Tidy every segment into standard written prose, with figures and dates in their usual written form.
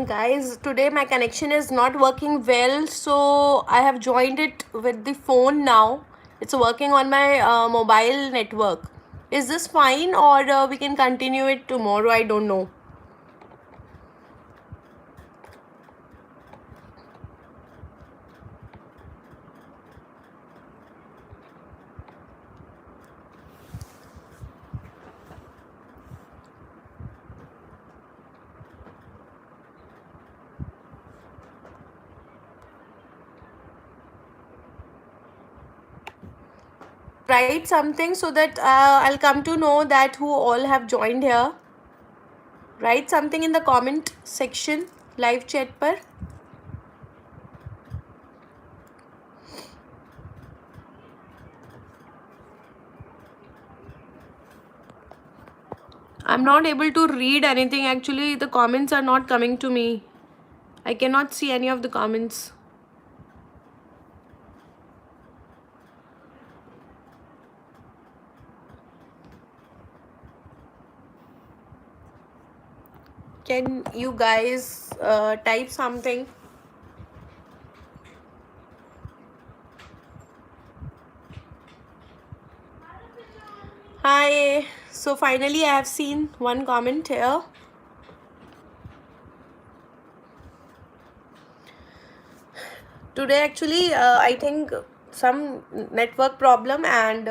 Guys, today my connection is not working well, so I have joined it with the phone now. It's working on my mobile network. Is this fine, or we can continue it tomorrow? I don't know. Write something so that I'll come to know that who all have joined here. Write something in the comment section, live chat par. I'm not able to read anything. Actually, the comments are not coming to me. I cannot see any of the comments. Can you guys type something? Hi. So finally I have seen one comment here. Today actually I think some network problem, and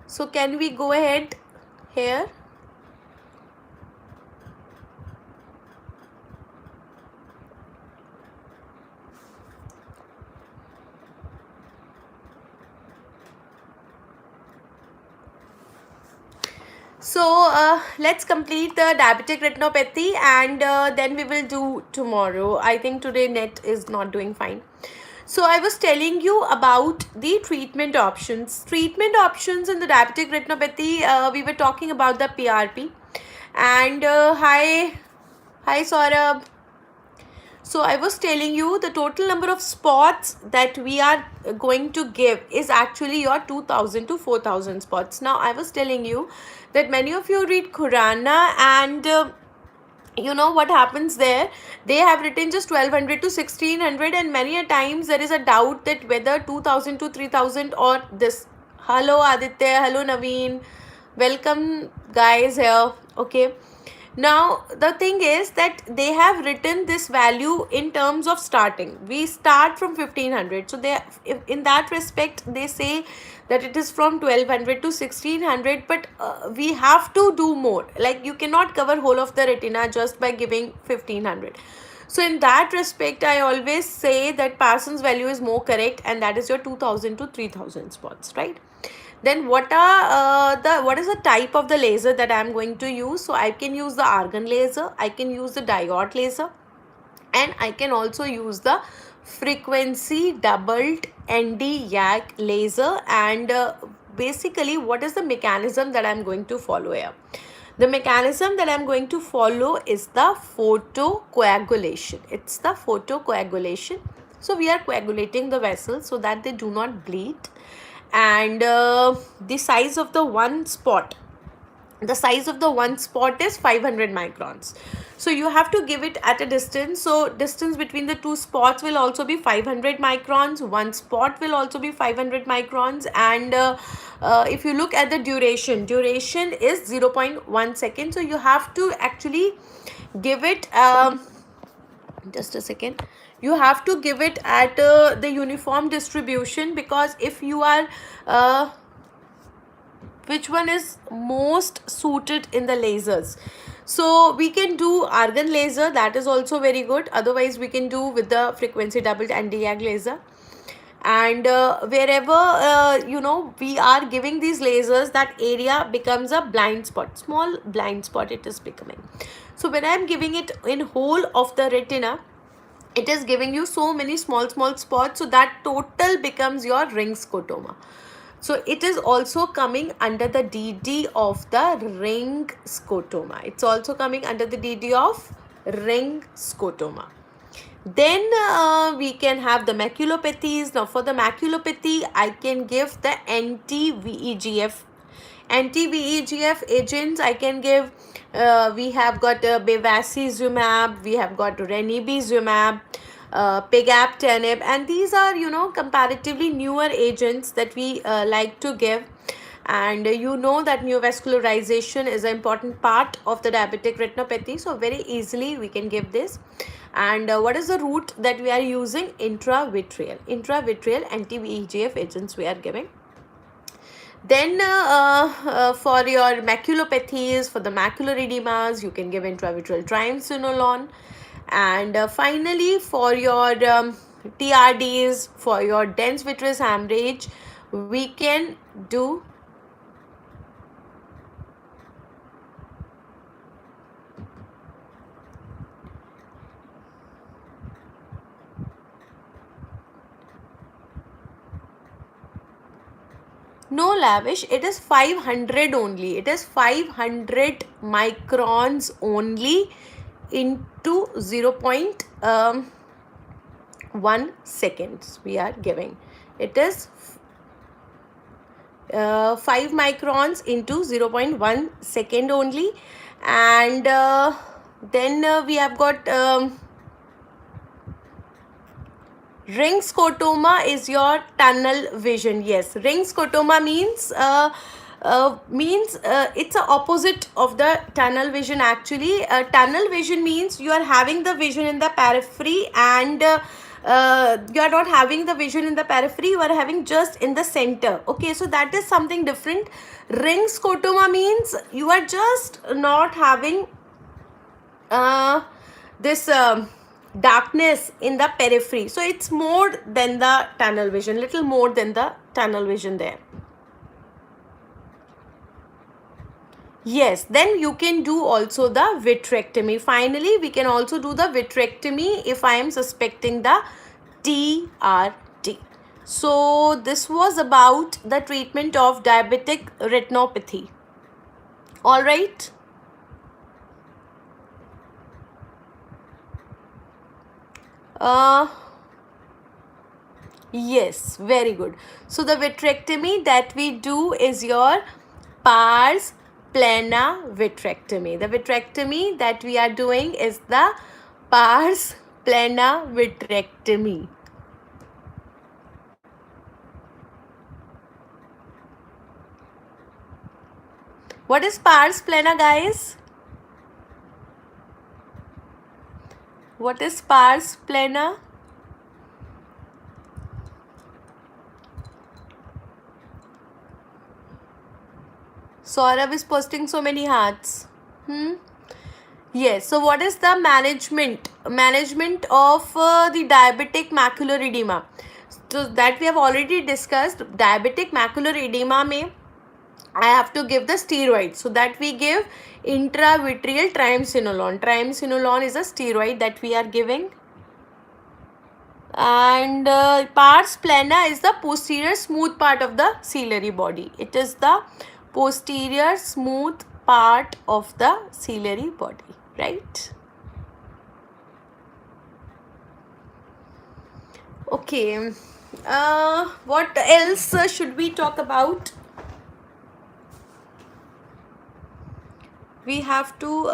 so can we go ahead here? So let's complete the diabetic retinopathy, and then we will do tomorrow. I think today net is not doing fine. So I was telling you about the treatment options. Treatment options in the diabetic retinopathy, we were talking about the PRP. And hi Saurabh. So I was telling you the total number of spots that we are going to give is actually your 2000 to 4000 spots. Now I was telling you that many of you read Khurana, and you know what happens there. They have written just 1200 to 1600, and many a times there is a doubt that whether 2000 to 3000 or this. Hello Aditya, hello Naveen, welcome guys here. Okay, now the thing is that they have written this value in terms of starting. We start from 1500, so they, in that respect, they say that it is from 1200 to 1600, but we have to do more. Like, you cannot cover whole of the retina just by giving 1500. So in that respect, I always say that Parsons value is more correct, and that is your 2000 to 3000 spots, right? Then what is the type of the laser that I am going to use? So I can use the argon laser, I can use the diode laser, and I can also use the frequency doubled ND-YAG laser. And basically, what is the mechanism that I am going to follow here? The mechanism that I am going to follow is the photocoagulation. It's the photocoagulation. So we are coagulating the vessels so that they do not bleed. And the size of the one spot is 500 microns. So you have to give it at a distance. So distance between the two spots will also be 500 microns. One spot will also be 500 microns. And if you look at the duration is 0.1 second. So you have to actually give it just a second. You have to give it at the uniform distribution, because if you are which one is most suited in the lasers? So we can do argon laser, that is also very good. Otherwise we can do with the frequency doubled and ND-YAG laser. And wherever you know, we are giving these lasers, that area becomes a blind spot, small blind spot it is becoming. So when I am giving it in whole of the retina, it is giving you so many small spots, so that total becomes your ring scotoma. So it is also coming under the DD of the ring scotoma. It's also coming under the DD of ring scotoma. Then we can have the maculopathies. Now for the maculopathy, I can give the anti-VEGF. Anti-VEGF agents I can give, we have got bevacizumab, we have got ranibizumab, pegaptenib, and these are, you know, comparatively newer agents that we like to give. And you know that neovascularization is an important part of the diabetic retinopathy, so very easily we can give this. And what is the route that we are using? Intravitreal anti-VEGF agents we are giving. Then for your maculopathies, for the macular edemas, you can give intravitreal triamcinolone. And finally, for your TRDs, for your dense vitreous hemorrhage, we can do no lavish, it is 500 only. It is 500 microns only into 0.1 seconds we are giving. It is 5 microns into 0.1 second only. And then we have got ring scotoma is your tunnel vision. Yes, ring scotoma means it's a opposite of the tunnel vision actually. Tunnel vision means you are having the vision in the periphery, and you are not having the vision in the periphery, you are having just in the center. Okay, so that is something different. Ring scotoma means you are just not having this darkness in the periphery, so it's more than the tunnel vision, little more than the tunnel vision there. Yes, then you can do also the vitrectomy. Finally, we can also do the vitrectomy if I am suspecting the TRT. So this was about the treatment of diabetic retinopathy. All right. Yes, very good. So the vitrectomy that we do is your pars plana vitrectomy. The vitrectomy that we are doing is the pars plana vitrectomy. What is pars plana, guys? What is pars plana? Saurabh is posting so many hearts. Yes, so what is the management of the diabetic macular edema? So that we have already discussed. Diabetic macular edema may I have to give the steroid, so that we give intravitreal triamcinolone. Triamcinolone is a steroid that we are giving. And pars plana is the posterior smooth part of the ciliary body. It is the posterior smooth part of the ciliary body, right? Okay, what else should we talk about? We have to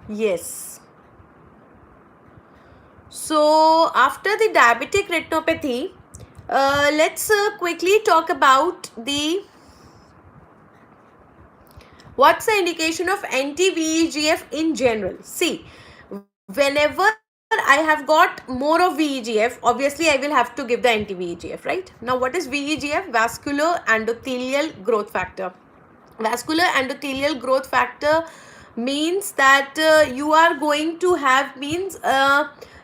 yes. So after the diabetic retinopathy, let's quickly talk about the what's the indication of anti-VEGF in general. See, whenever I have got more of VEGF, obviously I will have to give the anti-VEGF, right? Now what is VEGF? Vascular endothelial growth factor. Vascular endothelial growth factor means that you are going to have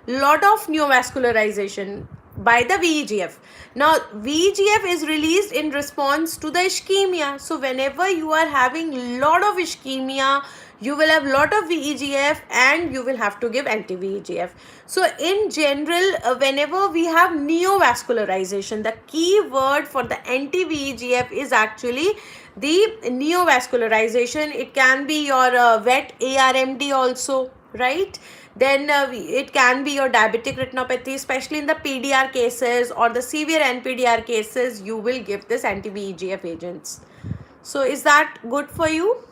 lot of neovascularization by the VEGF. Now VEGF is released in response to the ischemia. So whenever you are having lot of ischemia, you will have lot of VEGF and you will have to give anti-VEGF. So in general, whenever we have neovascularization, the key word for the anti-VEGF is actually the neovascularization. It can be your wet ARMD also, right? Then it can be your diabetic retinopathy, especially in the PDR cases or the severe NPDR cases, you will give this anti-VEGF agents. So is that good for you?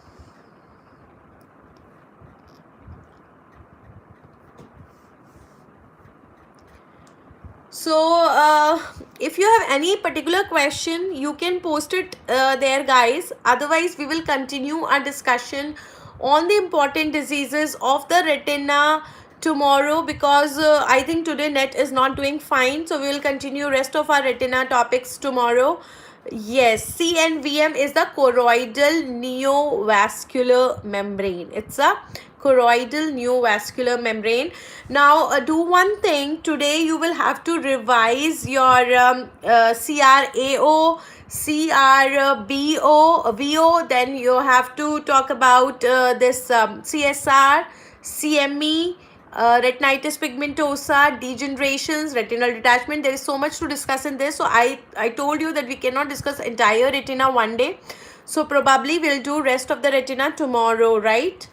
So if you have any particular question, you can post it there, guys. Otherwise, we will continue our discussion on the important diseases of the retina tomorrow, because I think today net is not doing fine. So we will continue rest of our retina topics tomorrow. Yes, CNVM is the choroidal neovascular membrane. It's a choroidal neovascular membrane. Now do one thing today. You will have to revise your CRAO, CRBO, VO. Then you have to talk about this CSR, CME, retinitis pigmentosa, degenerations, retinal detachment. There is so much to discuss in this. So I told you that we cannot discuss entire retina one day. So probably we'll do rest of the retina tomorrow, right?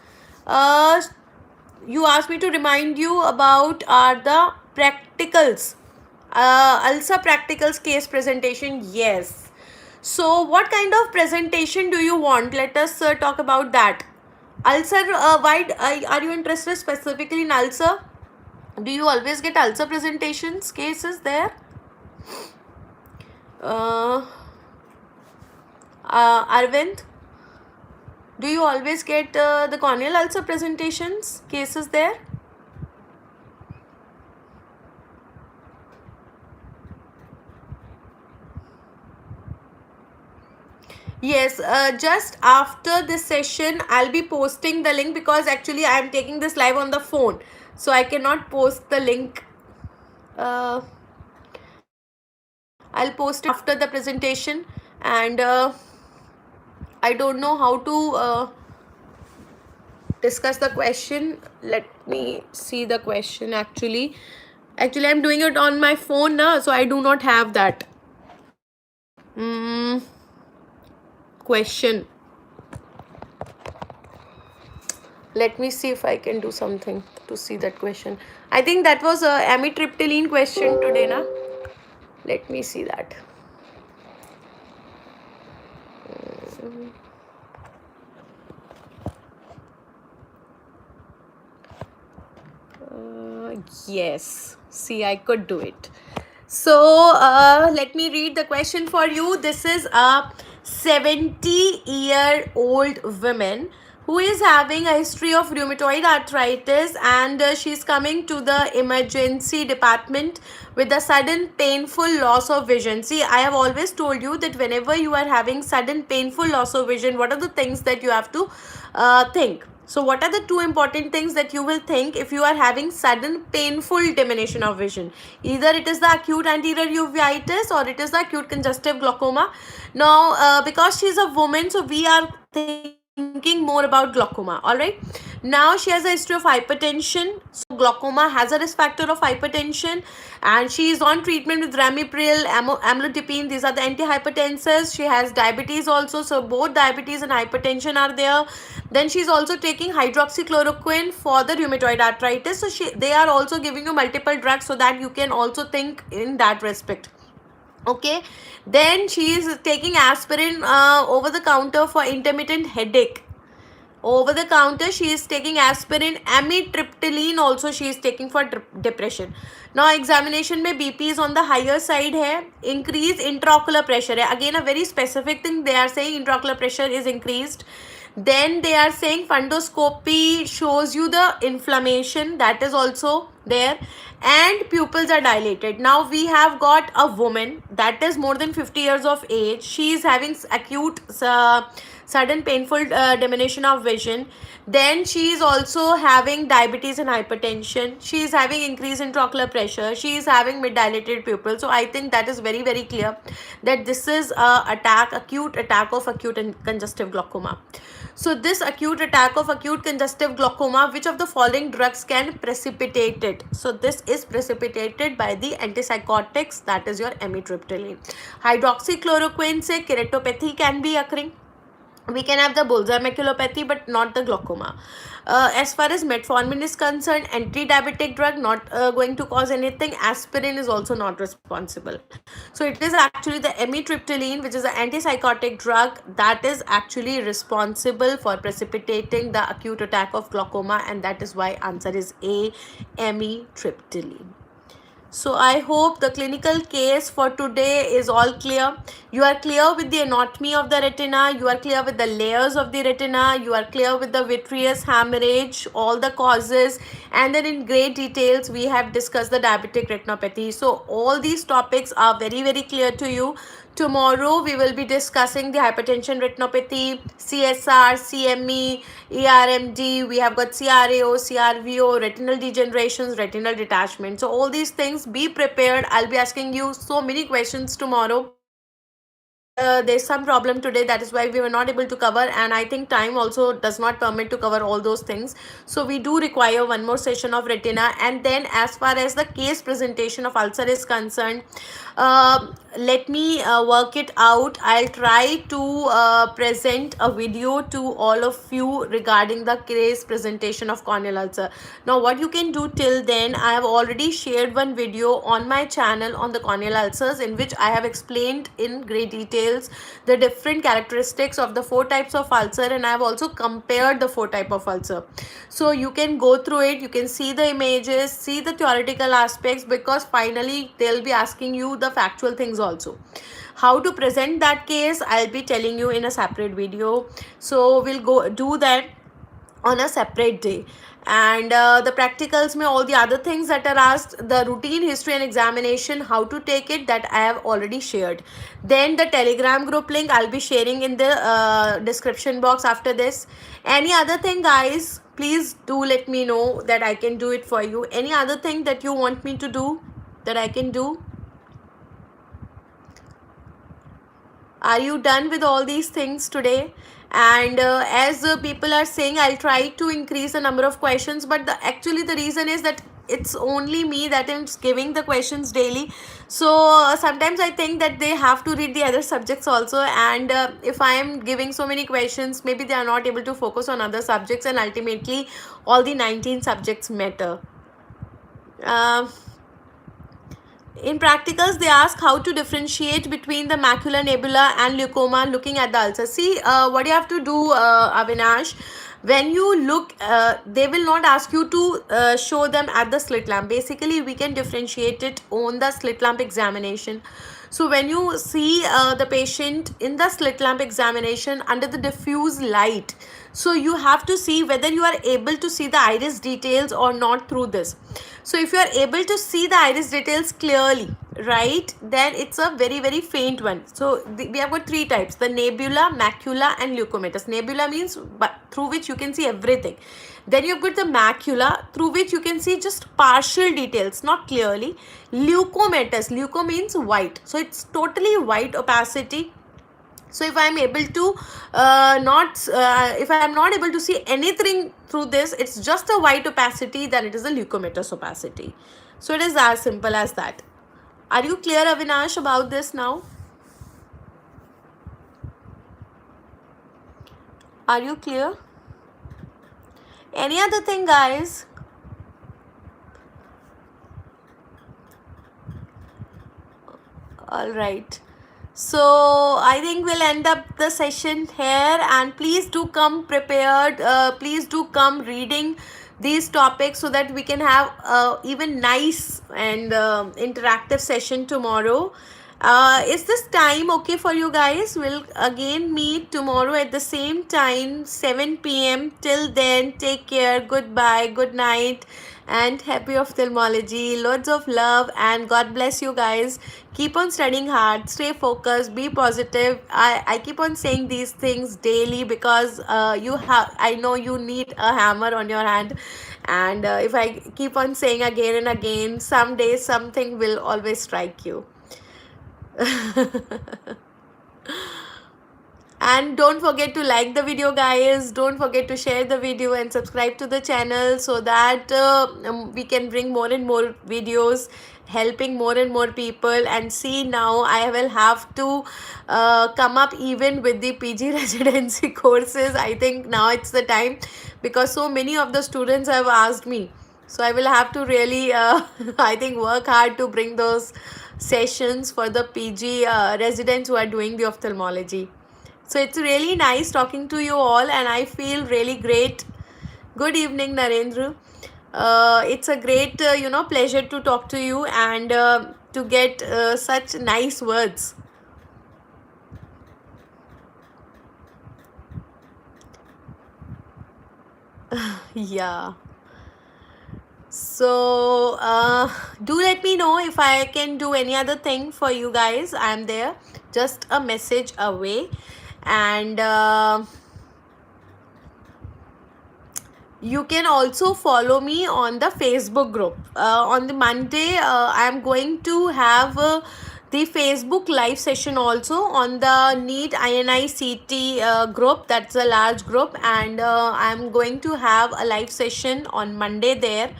You asked me to remind you about the practicals. ALSA practicals case presentation. Yes. So what kind of presentation do you want? Let us talk about that. Ulcer, why are you interested specifically in ulcer? Do you always get ulcer presentations cases there? Arvind, do you always get the corneal ulcer presentations cases there? Yes, just after this session, I'll be posting the link, because actually I am taking this live on the phone. So I cannot post the link. I'll post it after the presentation, and I don't know how to discuss the question. Let me see the question actually. Actually, I'm doing it on my phone now, so I do not have that question. Let me see if I can do something to see that question. I think that was a amitriptyline question today, na? Let me see that. Yes, see, I could do it. So let me read the question for you. This is a 70-year-old woman who is having a history of rheumatoid arthritis, and she's coming to the emergency department with a sudden painful loss of vision. See, I have always told you that whenever you are having sudden painful loss of vision, what are the things that you have to think? So what are the two important things that you will think if you are having sudden painful diminution of vision? Either it is the acute anterior uveitis or it is the acute congestive glaucoma. Now because she is a woman, so we are thinking more about glaucoma. All right, now she has a history of hypertension. So glaucoma has a risk factor of hypertension, and she is on treatment with ramipril, amlodipine. These are the antihypertensives. She has diabetes also, so both diabetes and hypertension are there. Then she's also taking hydroxychloroquine for the rheumatoid arthritis. So they are also giving you multiple drugs, so that you can also think in that respect. Okay, then she is taking aspirin over the counter for intermittent headache. Over the counter she is taking aspirin. Amitriptyline also she is taking for depression. Now examination में BP is on the higher side है. Increase intraocular pressure है. Again a very specific thing they are saying, intraocular pressure is increased. Then they are saying fundoscopy shows you the inflammation, that is also there, and pupils are dilated. Now we have got a woman that is more than 50 years of age. She is having acute sudden painful diminution of vision. Then she is also having diabetes and hypertension. She is having increase in intraocular pressure. She is having mid dilated pupil. So I think that is very, very clear that this is acute attack of acute and congestive glaucoma. So this acute attack of acute congestive glaucoma, which of the following drugs can precipitate it? So this is precipitated by the antipsychotics, that is your amitriptyline. Hydroxychloroquine से keratopathy can be occurring. We can have the bullseye maculopathy but not the glaucoma. As far as metformin is concerned, anti-diabetic drug, not going to cause anything. Aspirin is also not responsible. So it is actually the amitriptyline, which is an antipsychotic drug, that is actually responsible for precipitating the acute attack of glaucoma, and that is why answer is A, amitriptyline. So I hope the clinical case for today is all clear. You are clear with the anatomy of the retina, you are clear with the layers of the retina, you are clear with the vitreous hemorrhage, all the causes, and then in great details we have discussed the diabetic retinopathy. So all these topics are very, very clear to you. Tomorrow we will be discussing the hypertension retinopathy, CSR, CME, ERMD, we have got CRAO, CRVO, retinal degenerations, retinal detachment. So all these things, be prepared. I'll be asking you so many questions tomorrow, but there's some problem today, that is why we were not able to cover, and I think time also does not permit to cover all those things. So we do require one more session of retina. And then as far as the case presentation of ulcer is concerned, let me work it out. I'll try to present a video to all of you regarding the case presentation of corneal ulcer. Now what you can do till then, I have already shared one video on my channel on the corneal ulcers, in which I have explained in great details the different characteristics of the 4 types of ulcer, and I have also compared the 4 types of ulcer. So you can go through it, you can see the images, see the theoretical aspects, because finally they'll be asking you the factual things also. How to present that case, I'll be telling you in a separate video. So we'll go do that on a separate day. And the practicals may all the other things that are asked, the routine history and examination, how to take it, that I have already shared. Then the telegram group link I'll be sharing in the description box after this. Any other thing, guys, please do let me know that I can do it for you. Any other thing that you want me to do, that I can do? Are you done with all these things today? And as people are saying, I'll try to increase the number of questions, but actually the reason is that it's only me that is giving the questions daily. So sometimes I think that they have to read the other subjects also, and if I am giving so many questions, maybe they are not able to focus on other subjects, and ultimately all the 19 subjects matter. uh, In practicals, they ask how to differentiate between the macular nebula and leucoma looking at the ulcer. See, what you have to do, Avinash, when you look, they will not ask you to show them at the slit lamp. Basically, we can differentiate it on the slit lamp examination. So when you see the patient in the slit lamp examination under the diffuse light, so you have to see whether you are able to see the iris details or not through this. So if you are able to see the iris details clearly, right, then it's a very, very faint one. So we have got 3 types: the nebula, macula, and leucomatous. Nebula means through which you can see everything. Then you've got the macula, through which you can see just partial details, not clearly. Leucomatous, leuco means white, so it's totally white opacity. So if I am able to if I am not able to see anything through this, it's just a white opacity, then it is a leucomatous opacity. So it is as simple as that. Are you clear, Avinash, about this now? Are you clear? Any other thing, guys? All right. So I think we'll end up the session here, and please do come prepared. Please do come reading these topics so that we can have even nice and interactive session tomorrow. Is this time okay for you guys? We'll again meet tomorrow at the same time, 7 p.m. Till then, take care. Goodbye, good night, and happy ophthalmology. Loads of love, and God bless you guys. Keep on studying hard, stay focused, be positive. I keep on saying these things daily because I know you need a hammer on your hand, and if I keep on saying again and again, someday something will always strike you. And don't forget to like the video, guys. Don't forget to share the video and subscribe to the channel, so that we can bring more and more videos helping more and more people. And see, now I will have to come up even with the PG residency courses. I think now it's the time, because so many of the students have asked me. So I will have to really I think work hard to bring those sessions for the PG residents who are doing the ophthalmology. So it's really nice talking to you all, and I feel really great. Good evening, Narendra. It's a great, pleasure to talk to you, and to get such nice words. Yeah. So do let me know if I can do any other thing for you guys. I'm there, just a message away. And you can also follow me on the Facebook group. On the Monday, I am going to have the Facebook live session also on the NEET INI-CT group. That's a large group, and I am going to have a live session on Monday there.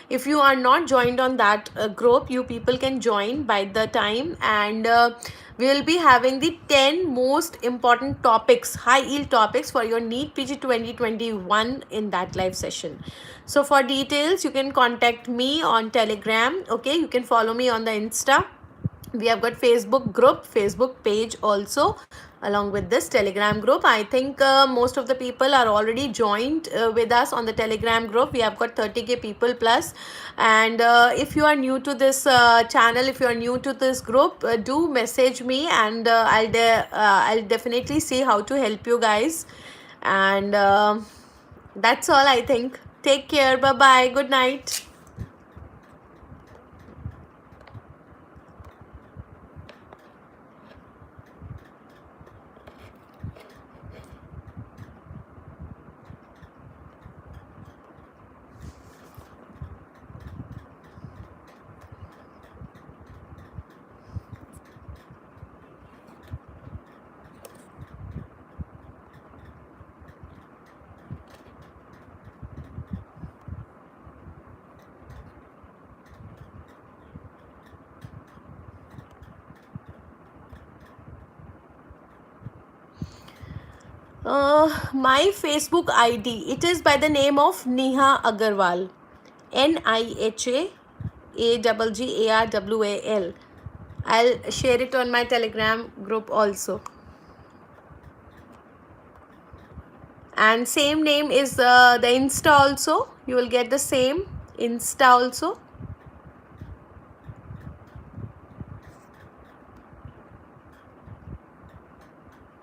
If you are not joined on that group, you people can join by the time. And we will be having the 10 most important topics, high yield topics for your NEET PG 2021 in that live session. So for details, you can contact me on Telegram. Okay, you can follow me on the Insta. We have got Facebook group, Facebook page also, along with this Telegram group. I think most of the people are already joined with us on the Telegram group. We have got 30k people plus. And if you are new to this channel, if you are new to this group, do message me, and I'll definitely see how to help you guys. And that's all, I think. Take care. Bye bye. Good night. My Facebook ID, it is by the name of Neha Agarwal. NIHA I'll share it on my Telegram group also. And same name is the Insta also. You will get the same Insta also.